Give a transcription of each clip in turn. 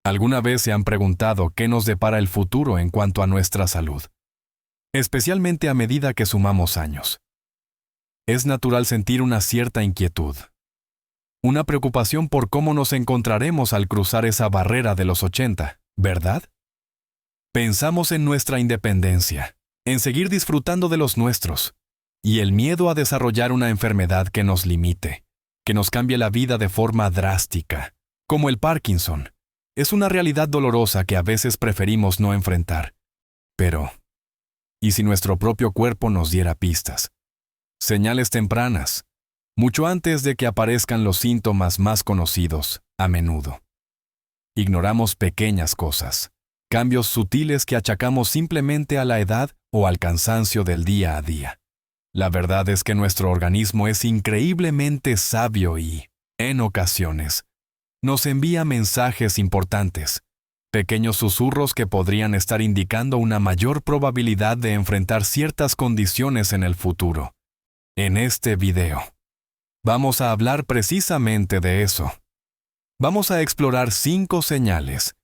¿Alguna vez se han preguntado qué nos depara el futuro en cuanto a nuestra salud? Especialmente a medida que sumamos años. Es natural sentir una cierta inquietud. Una preocupación por cómo nos encontraremos al cruzar esa barrera de los 80, ¿verdad? Pensamos en nuestra independencia, en seguir disfrutando de los nuestros, y el miedo a desarrollar una enfermedad que nos limite, que nos cambie la vida de forma drástica, como el Parkinson. Es una realidad dolorosa que a veces preferimos no enfrentar. Pero, ¿y si nuestro propio cuerpo nos diera pistas? Señales tempranas, mucho antes de que aparezcan los síntomas más conocidos, a menudo. Ignoramos pequeñas cosas, cambios sutiles que achacamos simplemente a la edad o al cansancio del día a día. La verdad es que nuestro organismo es increíblemente sabio y, en ocasiones, nos envía mensajes importantes, pequeños susurros que podrían estar indicando una mayor probabilidad de enfrentar ciertas condiciones en el futuro. En este video, vamos a hablar precisamente de eso. Vamos a explorar 5 señales,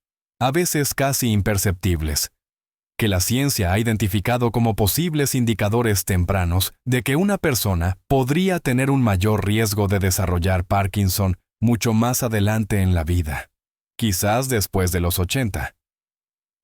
a veces casi imperceptibles, que la ciencia ha identificado como posibles indicadores tempranos de que una persona podría tener un mayor riesgo de desarrollar Parkinson mucho más adelante en la vida, quizás después de los 80.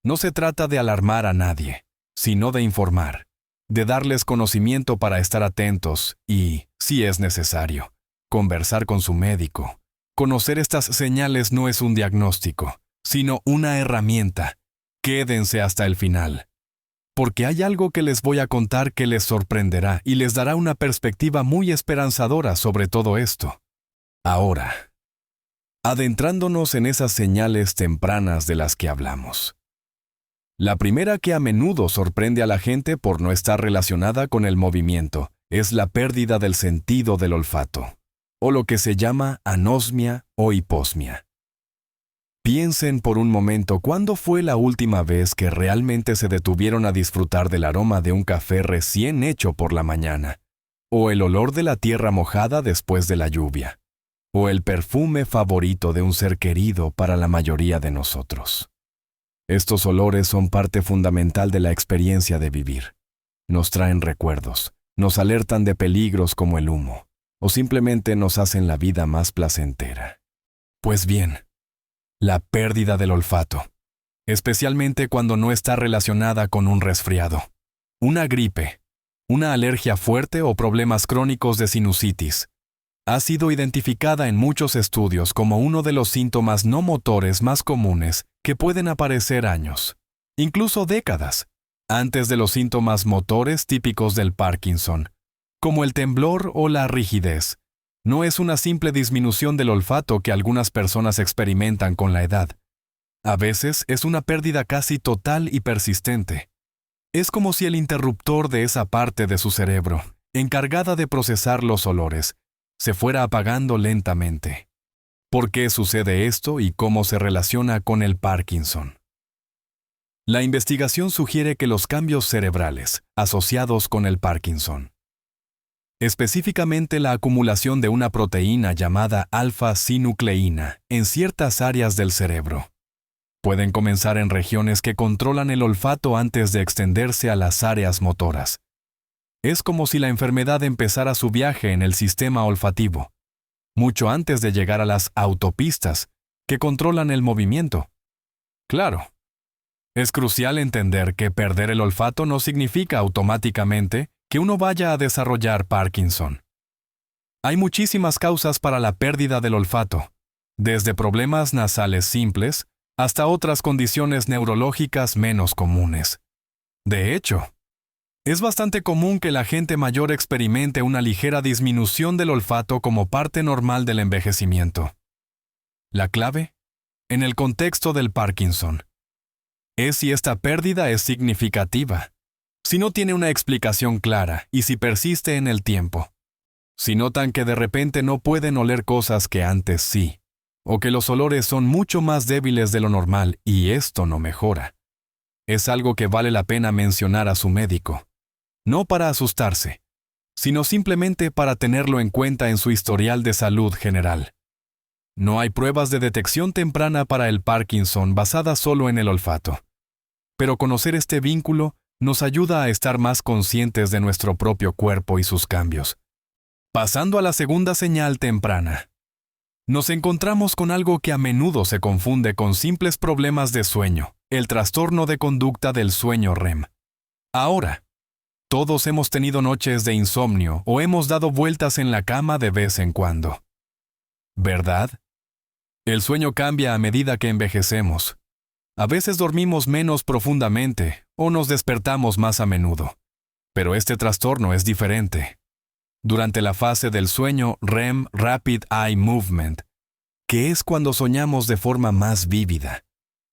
No se trata de alarmar a nadie, sino de informar, de darles conocimiento para estar atentos y, si es necesario, conversar con su médico. Conocer estas señales no es un diagnóstico, sino una herramienta. Quédense hasta el final, porque hay algo que les voy a contar que les sorprenderá y les dará una perspectiva muy esperanzadora sobre todo esto. Ahora, adentrándonos en esas señales tempranas de las que hablamos. La primera que a menudo sorprende a la gente por no estar relacionada con el movimiento es la pérdida del sentido del olfato, o lo que se llama anosmia o hiposmia. Piensen por un momento cuándo fue la última vez que realmente se detuvieron a disfrutar del aroma de un café recién hecho por la mañana, o el olor de la tierra mojada después de la lluvia, o el perfume favorito de un ser querido para la mayoría de nosotros. Estos olores son parte fundamental de la experiencia de vivir. Nos traen recuerdos, nos alertan de peligros como el humo, o simplemente nos hacen la vida más placentera. Pues bien, la pérdida del olfato, especialmente cuando no está relacionada con un resfriado, una gripe, una alergia fuerte o problemas crónicos de sinusitis, ha sido identificada en muchos estudios como uno de los síntomas no motores más comunes que pueden aparecer años, incluso décadas, antes de los síntomas motores típicos del Parkinson, como el temblor o la rigidez. No es una simple disminución del olfato que algunas personas experimentan con la edad. A veces es una pérdida casi total y persistente. Es como si el interruptor de esa parte de su cerebro, encargada de procesar los olores, se fuera apagando lentamente. ¿Por qué sucede esto y cómo se relaciona con el Parkinson? La investigación sugiere que los cambios cerebrales asociados con el Parkinson, específicamente la acumulación de una proteína llamada alfa-sinucleína en ciertas áreas del cerebro, pueden comenzar en regiones que controlan el olfato antes de extenderse a las áreas motoras. Es como si la enfermedad empezara su viaje en el sistema olfativo, mucho antes de llegar a las autopistas que controlan el movimiento. Claro, es crucial entender que perder el olfato no significa automáticamente que uno vaya a desarrollar Parkinson. Hay muchísimas causas para la pérdida del olfato, desde problemas nasales simples hasta otras condiciones neurológicas menos comunes. De hecho, es bastante común que la gente mayor experimente una ligera disminución del olfato como parte normal del envejecimiento. La clave, en el contexto del Parkinson, es si esta pérdida es significativa, si no tiene una explicación clara y si persiste en el tiempo. Si notan que de repente no pueden oler cosas que antes sí, o que los olores son mucho más débiles de lo normal y esto no mejora. Es algo que vale la pena mencionar a su médico. No para asustarse, sino simplemente para tenerlo en cuenta en su historial de salud general. No hay pruebas de detección temprana para el Parkinson basadas solo en el olfato. Pero conocer este vínculo nos ayuda a estar más conscientes de nuestro propio cuerpo y sus cambios. Pasando a la segunda señal temprana. Nos encontramos con algo que a menudo se confunde con simples problemas de sueño, el trastorno de conducta del sueño REM. Ahora, todos hemos tenido noches de insomnio o hemos dado vueltas en la cama de vez en cuando. ¿Verdad? El sueño cambia a medida que envejecemos. A veces dormimos menos profundamente o nos despertamos más a menudo. Pero este trastorno es diferente. Durante la fase del sueño REM, Rapid Eye Movement, que es cuando soñamos de forma más vívida.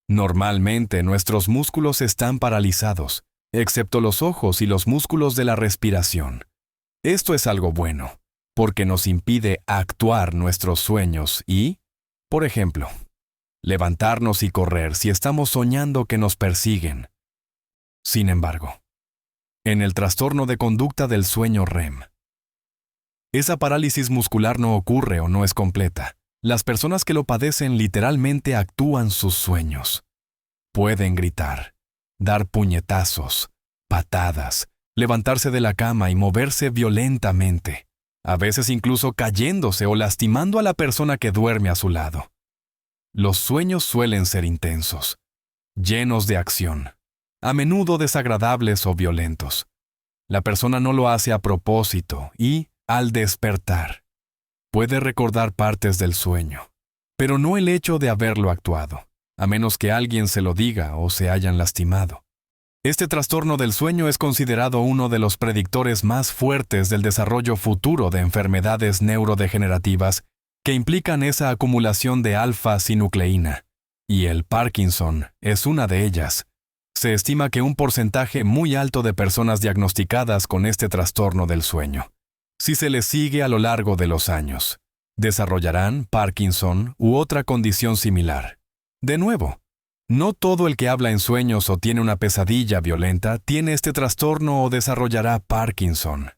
Normalmente nuestros músculos están paralizados, excepto los ojos y los músculos de la respiración. Esto es algo bueno, porque nos impide actuar nuestros sueños y, por ejemplo, levantarnos y correr si estamos soñando que nos persiguen. Sin embargo, en el trastorno de conducta del sueño REM, esa parálisis muscular no ocurre o no es completa. Las personas que lo padecen literalmente actúan sus sueños. Pueden gritar, dar puñetazos, patadas, levantarse de la cama y moverse violentamente, a veces incluso cayéndose o lastimando a la persona que duerme a su lado. Los sueños suelen ser intensos, llenos de acción, a menudo desagradables o violentos. La persona no lo hace a propósito y, al despertar, puede recordar partes del sueño, pero no el hecho de haberlo actuado, a menos que alguien se lo diga o se hayan lastimado. Este trastorno del sueño es considerado uno de los predictores más fuertes del desarrollo futuro de enfermedades neurodegenerativas que implican esa acumulación de alfa-sinucleína, y el Parkinson es una de ellas. Se estima que un porcentaje muy alto de personas diagnosticadas con este trastorno del sueño, si se les sigue a lo largo de los años, desarrollarán Parkinson u otra condición similar. De nuevo, no todo el que habla en sueños o tiene una pesadilla violenta tiene este trastorno o desarrollará Parkinson.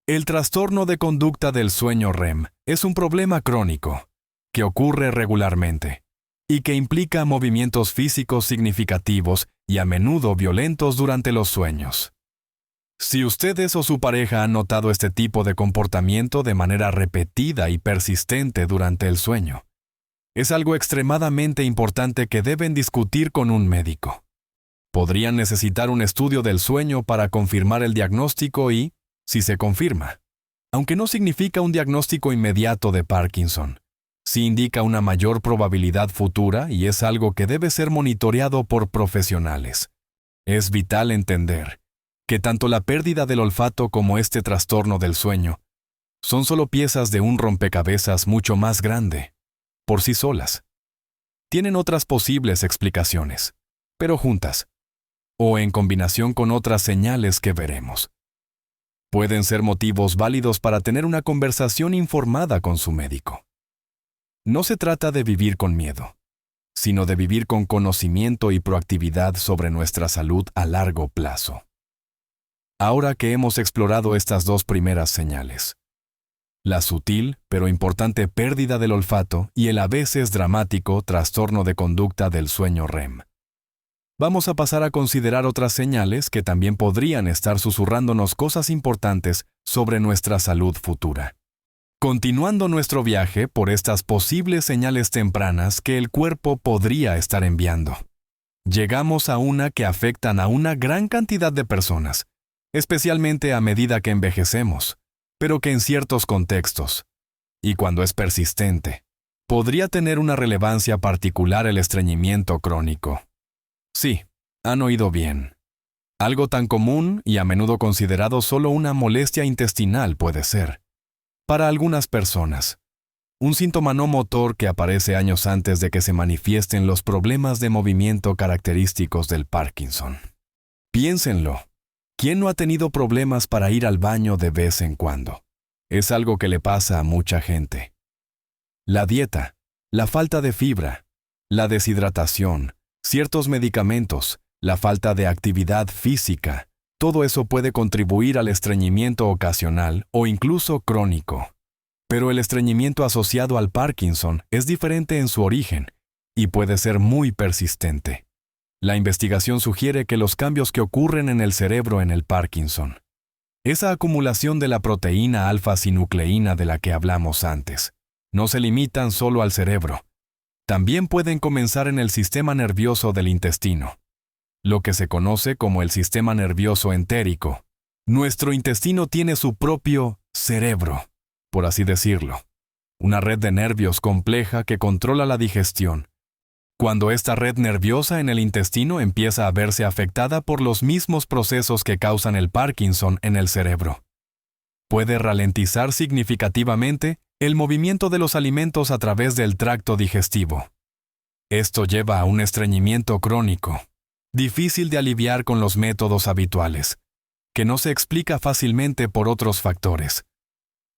El trastorno de conducta del sueño REM es un problema crónico que ocurre regularmente y que implica movimientos físicos significativos y a menudo violentos durante los sueños. Si ustedes o su pareja han notado este tipo de comportamiento de manera repetida y persistente durante el sueño, es algo extremadamente importante que deben discutir con un médico. Podrían necesitar un estudio del sueño para confirmar el diagnóstico y, si se confirma, aunque no significa un diagnóstico inmediato de Parkinson, sí indica una mayor probabilidad futura y es algo que debe ser monitoreado por profesionales. Es vital entender que tanto la pérdida del olfato como este trastorno del sueño son solo piezas de un rompecabezas mucho más grande, por sí solas. Tienen otras posibles explicaciones, pero juntas, o en combinación con otras señales que veremos. Pueden ser motivos válidos para tener una conversación informada con su médico. No se trata de vivir con miedo, sino de vivir con conocimiento y proactividad sobre nuestra salud a largo plazo. Ahora que hemos explorado estas dos primeras señales, la sutil pero importante pérdida del olfato y el a veces dramático trastorno de conducta del sueño REM, vamos a pasar a considerar otras señales que también podrían estar susurrándonos cosas importantes sobre nuestra salud futura. Continuando nuestro viaje por estas posibles señales tempranas que el cuerpo podría estar enviando, llegamos a una que afectan a una gran cantidad de personas, especialmente a medida que envejecemos, pero que en ciertos contextos, y cuando es persistente, podría tener una relevancia particular el estreñimiento crónico. Sí, han oído bien. Algo tan común y a menudo considerado solo una molestia intestinal puede ser, para algunas personas, un síntoma no motor que aparece años antes de que se manifiesten los problemas de movimiento característicos del Parkinson. Piénsenlo. ¿Quién no ha tenido problemas para ir al baño de vez en cuando? Es algo que le pasa a mucha gente. La dieta, la falta de fibra, la deshidratación, ciertos medicamentos, la falta de actividad física, todo eso puede contribuir al estreñimiento ocasional o incluso crónico. Pero el estreñimiento asociado al Parkinson es diferente en su origen y puede ser muy persistente. La investigación sugiere que los cambios que ocurren en el cerebro en el Parkinson, esa acumulación de la proteína alfa-sinucleína de la que hablamos antes, no se limitan solo al cerebro. También pueden comenzar en el sistema nervioso del intestino, lo que se conoce como el sistema nervioso entérico. Nuestro intestino tiene su propio cerebro, por así decirlo, una red de nervios compleja que controla la digestión. Cuando esta red nerviosa en el intestino empieza a verse afectada por los mismos procesos que causan el Parkinson en el cerebro, puede ralentizar significativamente el movimiento de los alimentos a través del tracto digestivo. Esto lleva a un estreñimiento crónico, difícil de aliviar con los métodos habituales, que no se explica fácilmente por otros factores.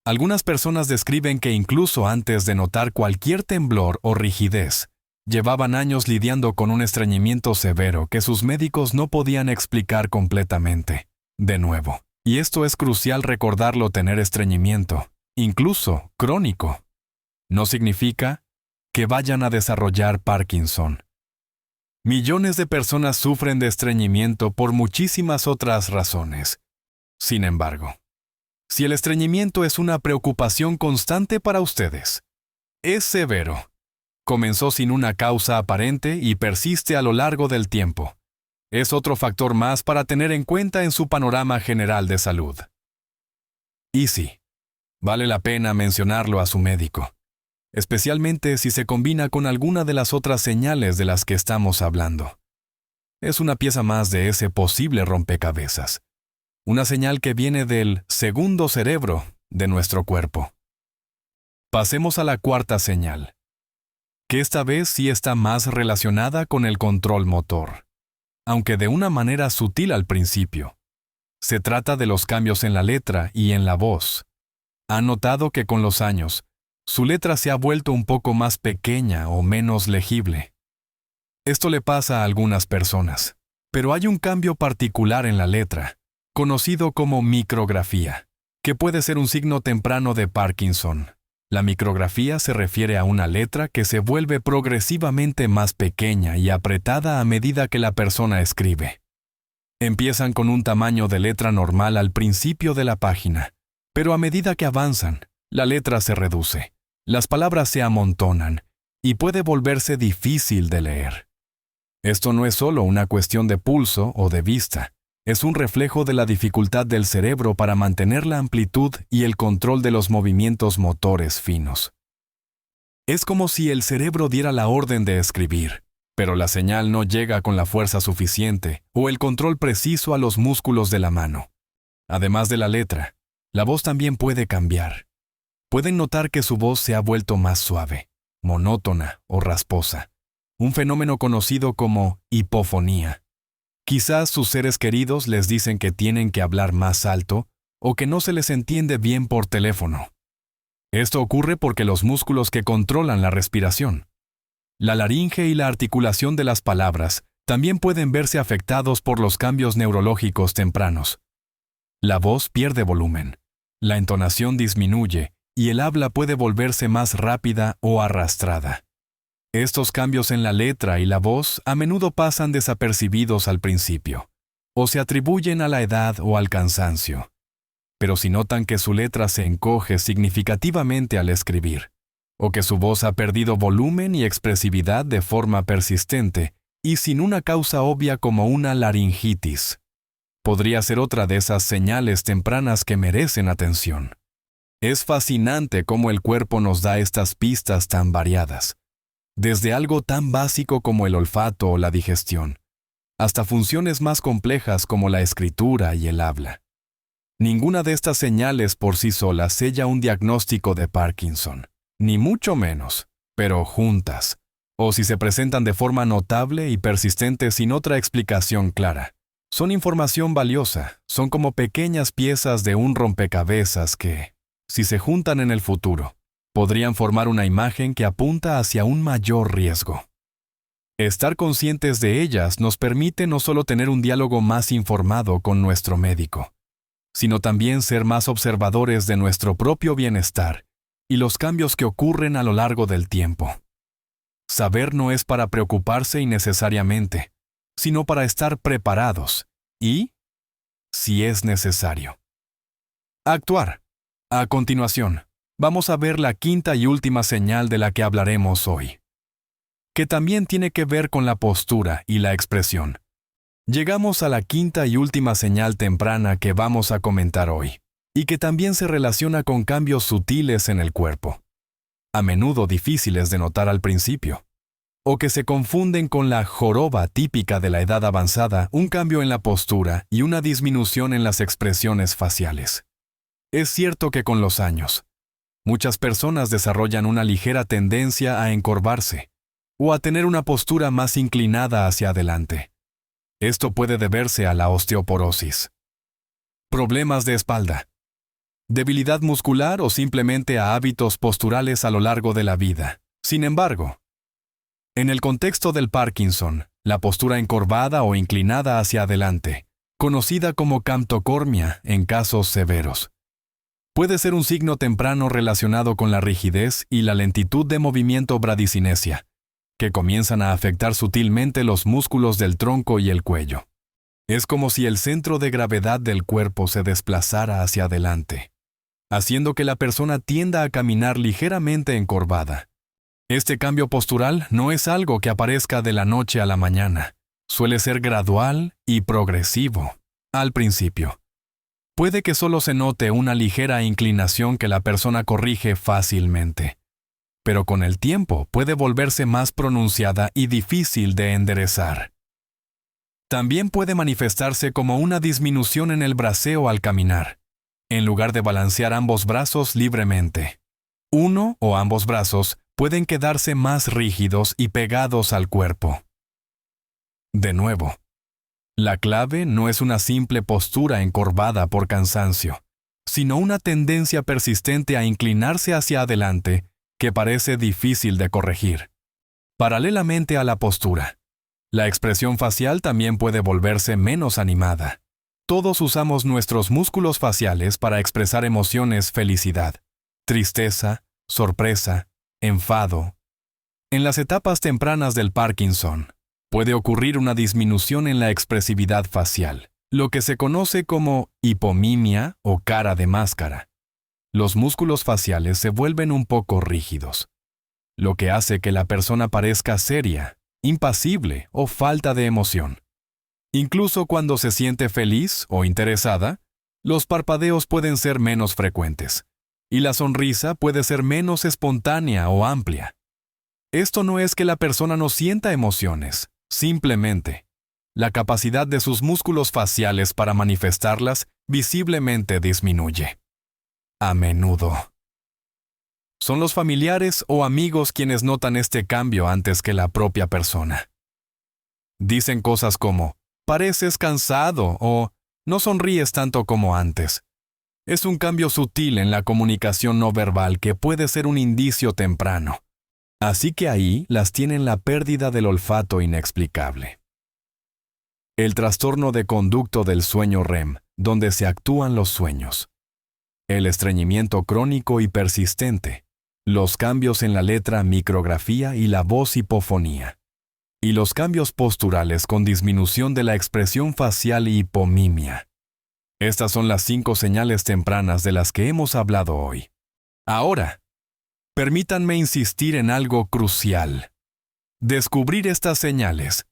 Algunas personas describen que incluso antes de notar cualquier temblor o rigidez, llevaban años lidiando con un estreñimiento severo que sus médicos no podían explicar completamente. De nuevo, y esto es crucial recordarlo, tener estreñimiento, incluso crónico, no significa que vayan a desarrollar Parkinson. Millones de personas sufren de estreñimiento por muchísimas otras razones. Sin embargo, si el estreñimiento es una preocupación constante para ustedes, es severo, comenzó sin una causa aparente y persiste a lo largo del tiempo, es otro factor más para tener en cuenta en su panorama general de salud. Y sí, vale la pena mencionarlo a su médico, especialmente si se combina con alguna de las otras señales de las que estamos hablando. Es una pieza más de ese posible rompecabezas, una señal que viene del segundo cerebro de nuestro cuerpo. Pasemos a la cuarta señal, que esta vez sí está más relacionada con el control motor, aunque de una manera sutil al principio. Se trata de los cambios en la letra y en la voz. ¿Ha notado que con los años, su letra se ha vuelto un poco más pequeña o menos legible? Esto le pasa a algunas personas, pero hay un cambio particular en la letra, conocido como micrografía, que puede ser un signo temprano de Parkinson. La micrografía se refiere a una letra que se vuelve progresivamente más pequeña y apretada a medida que la persona escribe. Empiezan con un tamaño de letra normal al principio de la página, pero a medida que avanzan, la letra se reduce, las palabras se amontonan y puede volverse difícil de leer. Esto no es solo una cuestión de pulso o de vista, es un reflejo de la dificultad del cerebro para mantener la amplitud y el control de los movimientos motores finos. Es como si el cerebro diera la orden de escribir, pero la señal no llega con la fuerza suficiente o el control preciso a los músculos de la mano. Además de la letra, la voz también puede cambiar. Pueden notar que su voz se ha vuelto más suave, monótona o rasposa, un fenómeno conocido como hipofonía. Quizás sus seres queridos les dicen que tienen que hablar más alto o que no se les entiende bien por teléfono. Esto ocurre porque los músculos que controlan la respiración, la laringe y la articulación de las palabras también pueden verse afectados por los cambios neurológicos tempranos. La voz pierde volumen, la entonación disminuye y el habla puede volverse más rápida o arrastrada. Estos cambios en la letra y la voz a menudo pasan desapercibidos al principio, o se atribuyen a la edad o al cansancio. Pero si notan que su letra se encoge significativamente al escribir, o que su voz ha perdido volumen y expresividad de forma persistente y sin una causa obvia como una laringitis, podría ser otra de esas señales tempranas que merecen atención. Es fascinante cómo el cuerpo nos da estas pistas tan variadas, desde algo tan básico como el olfato o la digestión, hasta funciones más complejas como la escritura y el habla. Ninguna de estas señales por sí solas sella un diagnóstico de Parkinson, ni mucho menos, pero juntas, o si se presentan de forma notable y persistente sin otra explicación clara, son información valiosa, son como pequeñas piezas de un rompecabezas que, si se juntan en el futuro, podrían formar una imagen que apunta hacia un mayor riesgo. Estar conscientes de ellas nos permite no solo tener un diálogo más informado con nuestro médico, sino también ser más observadores de nuestro propio bienestar y los cambios que ocurren a lo largo del tiempo. Saber no es para preocuparse innecesariamente, sino para estar preparados y, si es necesario, actuar. A continuación, vamos a ver la quinta y última señal de la que hablaremos hoy, que también tiene que ver con la postura y la expresión. Llegamos a la quinta y última señal temprana que vamos a comentar hoy, y que también se relaciona con cambios sutiles en el cuerpo, a menudo difíciles de notar al principio, o que se confunden con la joroba típica de la edad avanzada, un cambio en la postura y una disminución en las expresiones faciales. Es cierto que con los años, muchas personas desarrollan una ligera tendencia a encorvarse, o a tener una postura más inclinada hacia adelante. Esto puede deberse a la osteoporosis, problemas de espalda, debilidad muscular o simplemente a hábitos posturales a lo largo de la vida. Sin embargo, en el contexto del Parkinson, la postura encorvada o inclinada hacia adelante, conocida como camptocormia en casos severos, puede ser un signo temprano relacionado con la rigidez y la lentitud de movimiento bradicinesia, que comienzan a afectar sutilmente los músculos del tronco y el cuello. Es como si el centro de gravedad del cuerpo se desplazara hacia adelante, haciendo que la persona tienda a caminar ligeramente encorvada. Este cambio postural no es algo que aparezca de la noche a la mañana. Suele ser gradual y progresivo. Al principio, puede que solo se note una ligera inclinación que la persona corrige fácilmente, pero con el tiempo puede volverse más pronunciada y difícil de enderezar. También puede manifestarse como una disminución en el braceo al caminar, en lugar de balancear ambos brazos libremente. Uno o ambos brazos pueden quedarse más rígidos y pegados al cuerpo. De nuevo, la clave no es una simple postura encorvada por cansancio, sino una tendencia persistente a inclinarse hacia adelante que parece difícil de corregir. Paralelamente a la postura, la expresión facial también puede volverse menos animada. Todos usamos nuestros músculos faciales para expresar emociones: felicidad, tristeza, sorpresa, enfado. En las etapas tempranas del Parkinson, puede ocurrir una disminución en la expresividad facial, lo que se conoce como hipomimia o cara de máscara. Los músculos faciales se vuelven un poco rígidos, lo que hace que la persona parezca seria, impasible o falta de emoción. Incluso cuando se siente feliz o interesada, los parpadeos pueden ser menos frecuentes, y la sonrisa puede ser menos espontánea o amplia. Esto no es que la persona no sienta emociones, simplemente, la capacidad de sus músculos faciales para manifestarlas visiblemente disminuye. A menudo, son los familiares o amigos quienes notan este cambio antes que la propia persona. Dicen cosas como: pareces cansado o no sonríes tanto como antes. Es un cambio sutil en la comunicación no verbal que puede ser un indicio temprano. Así que ahí las tienen la pérdida del olfato inexplicable. El trastorno de conducto del sueño REM, donde se actúan los sueños. El estreñimiento crónico y persistente. Los cambios en la letra micrografía y la voz hipofonía. Y los cambios posturales con disminución de la expresión facial y hipomimia. Estas son las 5 señales tempranas de las que hemos hablado hoy. Ahora, permítanme insistir en algo crucial. Descubrir estas señales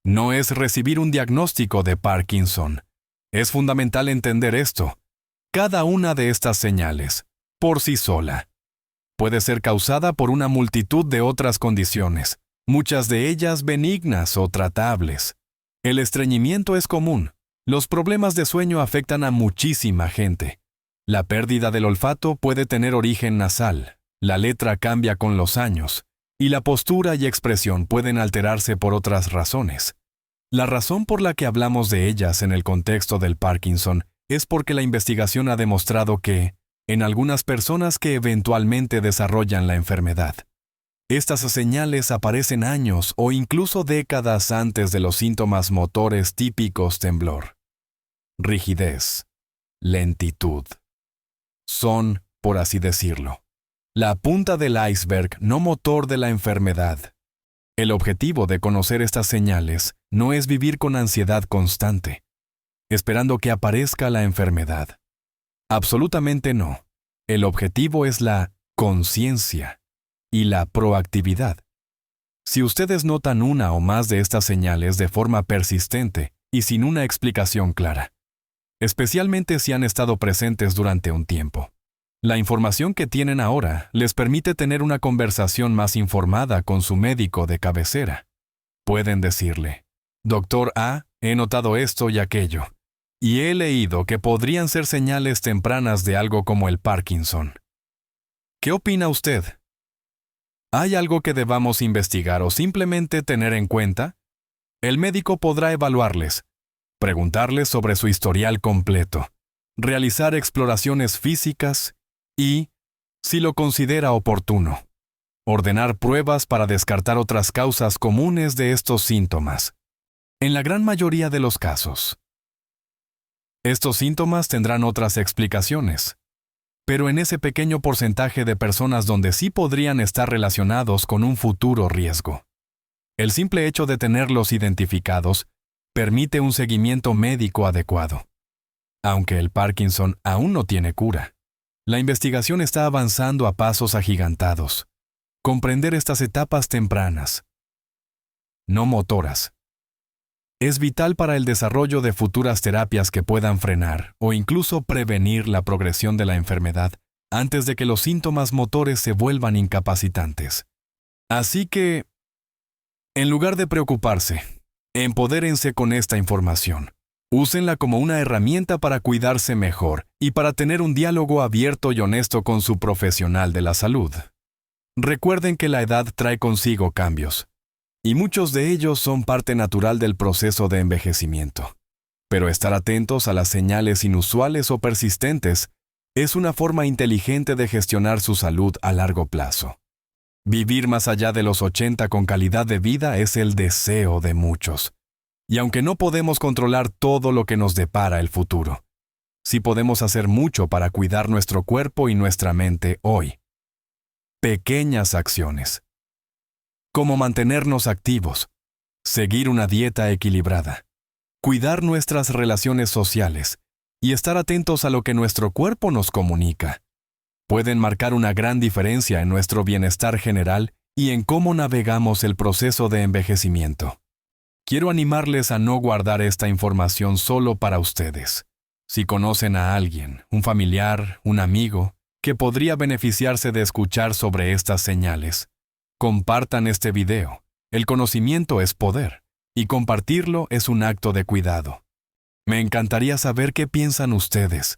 no es recibir un diagnóstico de Parkinson. Es fundamental entender esto. Cada una de estas señales, por sí sola, puede ser causada por una multitud de otras condiciones, muchas de ellas benignas o tratables. El estreñimiento es común. Los problemas de sueño afectan a muchísima gente. La pérdida del olfato puede tener origen nasal. La letra cambia con los años, y la postura y expresión pueden alterarse por otras razones. La razón por la que hablamos de ellas en el contexto del Parkinson es porque la investigación ha demostrado que, en algunas personas que eventualmente desarrollan la enfermedad, estas señales aparecen años o incluso décadas antes de los síntomas motores típicos: temblor, rigidez, lentitud. Son, por así decirlo, la punta del iceberg, no motor de la enfermedad. El objetivo de conocer estas señales no es vivir con ansiedad constante, esperando que aparezca la enfermedad. Absolutamente no. El objetivo es la conciencia y la proactividad. Si ustedes notan una o más de estas señales de forma persistente y sin una explicación clara, especialmente si han estado presentes durante un tiempo, la información que tienen ahora les permite tener una conversación más informada con su médico de cabecera. Pueden decirle: Doctor A, he notado esto y aquello, y he leído que podrían ser señales tempranas de algo como el Parkinson. ¿Qué opina usted? ¿Hay algo que debamos investigar o simplemente tener en cuenta? El médico podrá evaluarles, preguntarles sobre su historial completo, realizar exploraciones físicas y, si lo considera oportuno, ordenar pruebas para descartar otras causas comunes de estos síntomas. En la gran mayoría de los casos, estos síntomas tendrán otras explicaciones, pero en ese pequeño porcentaje de personas donde sí podrían estar relacionados con un futuro riesgo, el simple hecho de tenerlos identificados permite un seguimiento médico adecuado. Aunque el Parkinson aún no tiene cura, la investigación está avanzando a pasos agigantados. Comprender estas etapas tempranas, no motoras, es vital para el desarrollo de futuras terapias que puedan frenar o incluso prevenir la progresión de la enfermedad antes de que los síntomas motores se vuelvan incapacitantes. Así que, en lugar de preocuparse, empodérense con esta información. Úsenla como una herramienta para cuidarse mejor y para tener un diálogo abierto y honesto con su profesional de la salud. Recuerden que la edad trae consigo cambios, y muchos de ellos son parte natural del proceso de envejecimiento. Pero estar atentos a las señales inusuales o persistentes es una forma inteligente de gestionar su salud a largo plazo. Vivir más allá de los 80 con calidad de vida es el deseo de muchos. Y aunque no podemos controlar todo lo que nos depara el futuro, sí podemos hacer mucho para cuidar nuestro cuerpo y nuestra mente hoy. Pequeñas acciones, como mantenernos activos, seguir una dieta equilibrada, cuidar nuestras relaciones sociales y estar atentos a lo que nuestro cuerpo nos comunica, pueden marcar una gran diferencia en nuestro bienestar general y en cómo navegamos el proceso de envejecimiento. Quiero animarles a no guardar esta información solo para ustedes. Si conocen a alguien, un familiar, un amigo, que podría beneficiarse de escuchar sobre estas señales, compartan este video. El conocimiento es poder, y compartirlo es un acto de cuidado. Me encantaría saber qué piensan ustedes.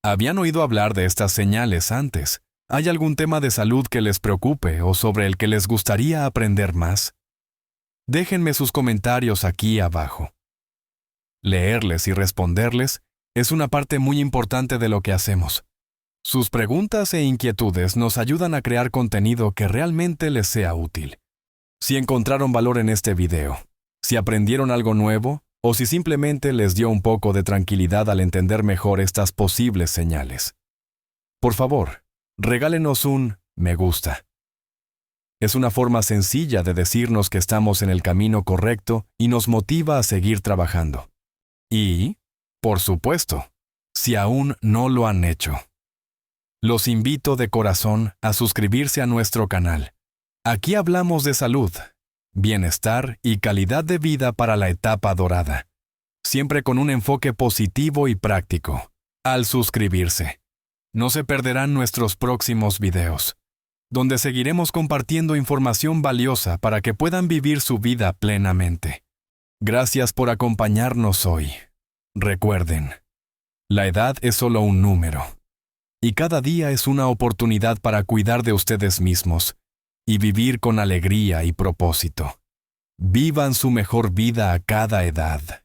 ¿Habían oído hablar de estas señales antes? ¿Hay algún tema de salud que les preocupe o sobre el que les gustaría aprender más? Déjenme sus comentarios aquí abajo. Leerles y responderles es una parte muy importante de lo que hacemos. Sus preguntas e inquietudes nos ayudan a crear contenido que realmente les sea útil. Si encontraron valor en este video, si aprendieron algo nuevo, o si simplemente les dio un poco de tranquilidad al entender mejor estas posibles señales, por favor, regálenos un me gusta. Es una forma sencilla de decirnos que estamos en el camino correcto y nos motiva a seguir trabajando. Y, por supuesto, si aún no lo han hecho, los invito de corazón a suscribirse a nuestro canal. Aquí hablamos de salud, bienestar y calidad de vida para la etapa dorada, siempre con un enfoque positivo y práctico. Al suscribirse, no se perderán nuestros próximos videos, donde seguiremos compartiendo información valiosa para que puedan vivir su vida plenamente. Gracias por acompañarnos hoy. Recuerden, la edad es solo un número, y cada día es una oportunidad para cuidar de ustedes mismos y vivir con alegría y propósito. Vivan su mejor vida a cada edad.